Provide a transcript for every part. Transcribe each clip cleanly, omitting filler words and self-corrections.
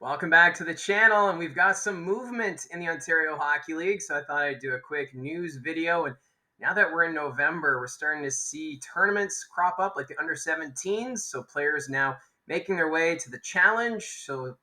Welcome back to the channel, and we've got some movement in the Ontario Hockey League, so I thought I'd do a quick news video. And now that we're in November, we're starting to see tournaments crop up like the under-17s, so players now making their way to the challenge. So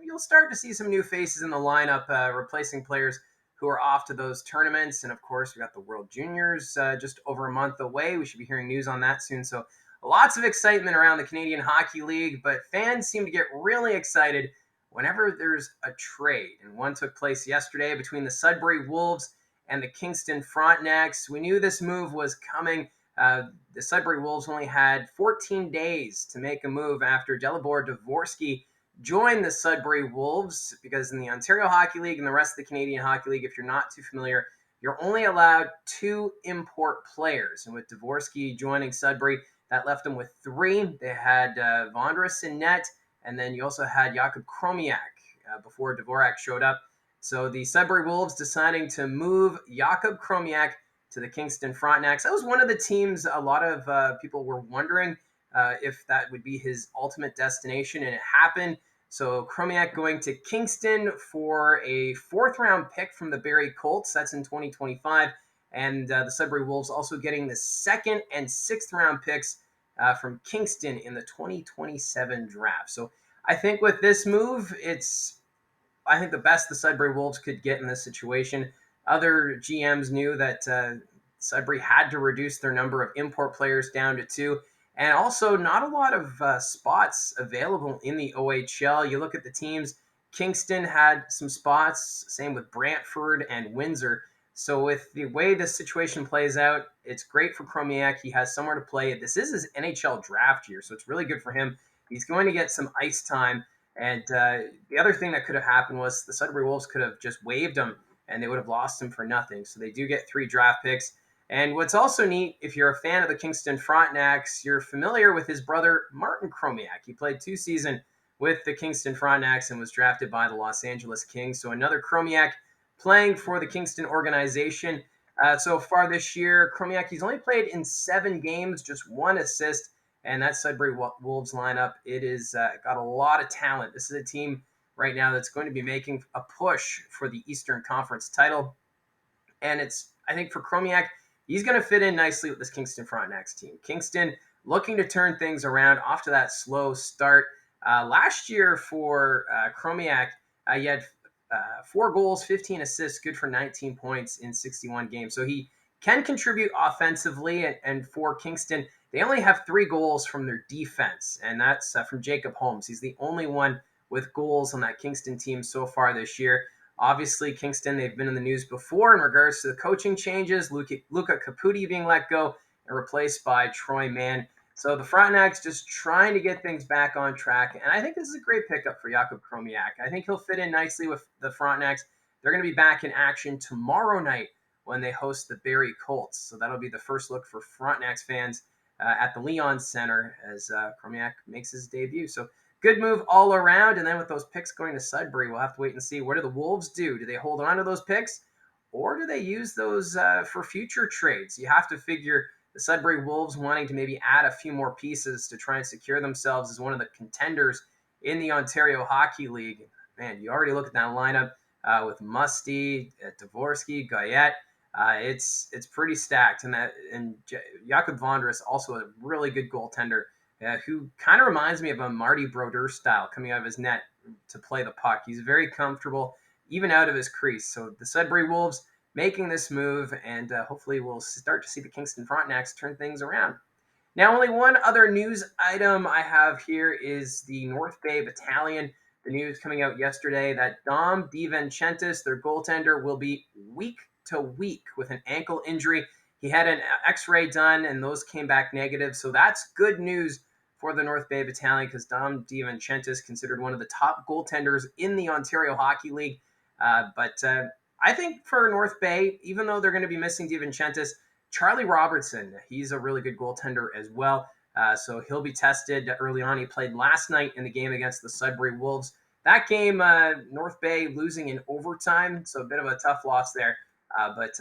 you'll start to see some new faces in the lineup, replacing players who are off to those tournaments. And of course, we got the World Juniors just over a month away. We should be hearing news on that soon. So lots of excitement around the Canadian Hockey League, but fans seem to get really excited whenever there's a trade. And one took place yesterday between the Sudbury Wolves and the Kingston Frontenacs. We knew this move was coming. The Sudbury Wolves only had 14 days to make a move after Dalibor Dvorsky joined the Sudbury Wolves, because in the Ontario Hockey League and the rest of the Canadian Hockey League, if you're not too familiar, you're only allowed 2 import players. And with Dvorsky joining Sudbury, that left them with 3. They had Vondras in net, and then you also had Jakub Chromiak before Dvorak showed up. So the Sudbury Wolves deciding to move Jakub Chromiak to the Kingston Frontenacs. That was one of the teams a lot of people were wondering if that would be his ultimate destination, and it happened. So Chromiak going to Kingston for a 4th-round pick from the Barrie Colts. That's in 2025. And the Sudbury Wolves also getting the 2nd and 6th-round picks from Kingston in the 2027 draft. So I think with this move, I think the best the Sudbury Wolves could get in this situation. Other GMs knew that Sudbury had to reduce their number of import players down to 2. And also, not a lot of spots available in the OHL. You look at the teams, Kingston had some spots, same with Brantford and Windsor. So with the way this situation plays out, it's great for Chromiak. He has somewhere to play. This is his NHL draft year, so it's really good for him. He's going to get some ice time. And the other thing that could have happened was the Sudbury Wolves could have just waived him, and they would have lost him for nothing. So they do get 3 draft picks. And what's also neat, if you're a fan of the Kingston Frontenacs, you're familiar with his brother, Martin Chromiak. He played 2 seasons with the Kingston Frontenacs and was drafted by the Los Angeles Kings. So another Chromiak playing for the Kingston organization. So far this year, Chromiak, he's only played in 7 games, just 1 assist. And that Sudbury Wolves lineup, it is got a lot of talent. This is a team right now that's going to be making a push for the Eastern Conference title. And I think for Chromiak, he's going to fit in nicely with this Kingston Frontenacs team. Kingston looking to turn things around off to that slow start. Last year for Chromiak, he had 4 goals, 15 assists, good for 19 points in 61 games. So he can contribute offensively. And for Kingston, they only have 3 goals from their defense, and that's from Jacob Holmes. He's the only one with goals on that Kingston team so far this year. Obviously, Kingston, they've been in the news before in regards to the coaching changes, Luca Caputi being let go and replaced by Troy Mann. So the Frontenacs just trying to get things back on track, and I think this is a great pickup for Jakub Chromiak. I think he'll fit in nicely with the Frontenacs. They're going to be back in action tomorrow night when they host the Barrie Colts. So that'll be the first look for Frontenacs fans at the Leon Center as Chromiak makes his debut. So good move all around. And then with those picks going to Sudbury, we'll have to wait and see. What do the Wolves do? Do they hold on to those picks, or do they use those for future trades? You have to figure the Sudbury Wolves wanting to maybe add a few more pieces to try and secure themselves as one of the contenders in the Ontario Hockey League. Man, you already look at that lineup with Musty, Dvorsky, Goyette. It's pretty stacked, and Jakub Vondras, also a really good goaltender, who kind of reminds me of a Marty Brodeur style coming out of his net to play the puck. He's very comfortable, even out of his crease. So the Sudbury Wolves making this move, and hopefully we'll start to see the Kingston Frontenacs turn things around. Now, only one other news item I have here is the North Bay Battalion. The news coming out yesterday that Dom DiVincentis, their goaltender, will be week to week with an ankle injury. He had an x-ray done, and those came back negative. So that's good news for the North Bay Battalion, because Dom DiVincentis considered one of the top goaltenders in the Ontario Hockey League. But I think for North Bay, even though they're going to be missing DiVincentis, Charlie Robertson, he's a really good goaltender as well. So he'll be tested early on. He played last night in the game against the Sudbury Wolves. That game, North Bay losing in overtime, so a bit of a tough loss there. But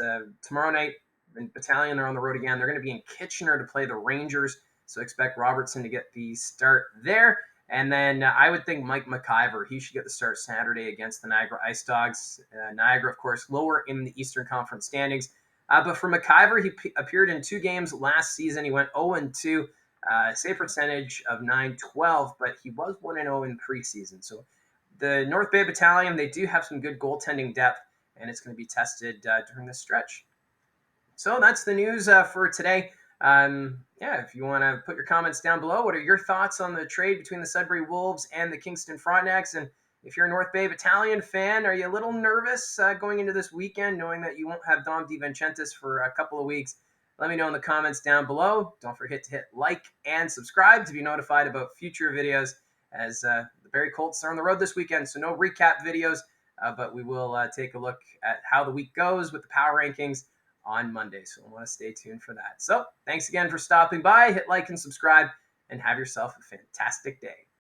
tomorrow night, the Battalion are on the road again. They're going to be in Kitchener to play the Rangers, so expect Robertson to get the start there. And then I would think Mike McIver, he should get the start Saturday against the Niagara Ice Dogs. Niagara, of course, lower in the Eastern Conference standings. But for McIver, he appeared in 2 games last season. He went 0-2, save percentage of .912, but he was 1-0 in preseason. So the North Bay Battalion, they do have some good goaltending depth, and it's going to be tested during this stretch. So that's the news for today. Yeah, if you want to put your comments down below, what are your thoughts on the trade between the Sudbury Wolves and the Kingston Frontenacs? And if you're a North Bay Battalion fan, are you a little nervous going into this weekend, knowing that you won't have DiVincentis for a couple of weeks? Let me know in the comments down below. Don't forget to hit like and subscribe to be notified about future videos, as the Barrie Colts are on the road this weekend. So no recap videos, but we will take a look at how the week goes with the power rankings on Monday. So I want to stay tuned for that. So thanks again for stopping by. Hit like and subscribe, and have yourself a fantastic day.